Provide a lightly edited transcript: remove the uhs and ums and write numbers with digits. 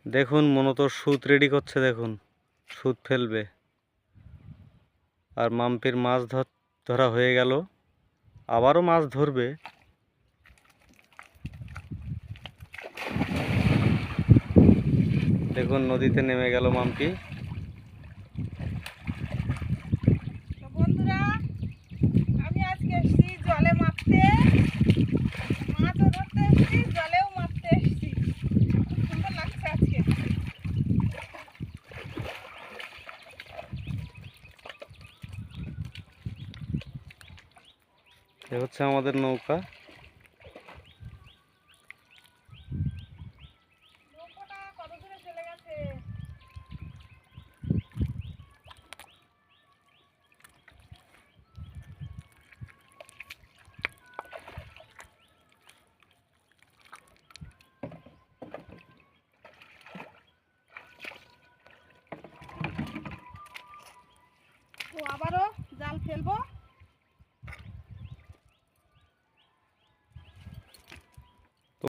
দেখুন মনোতর সুত রেডি করছে, দেখুন সুত ফেলবে। আর মাম্পির মাছ ধরা হয়ে গেল, আবারও মাছ ধরবে। দেখুন নদীতে নেমে গেল মাম্পি। বন্ধুরা, আমি আজকে এসেছি জলে মারতে, মাছও ধরতে এসেছি, জলেও মারতে এসেছি। খুব সুন্দর লাগছে আজকে। এ হচ্ছে আমাদের নৌকা। নৌকাটা কত দূরে চলে গেছে? তো আবারও জাল ফেলবো।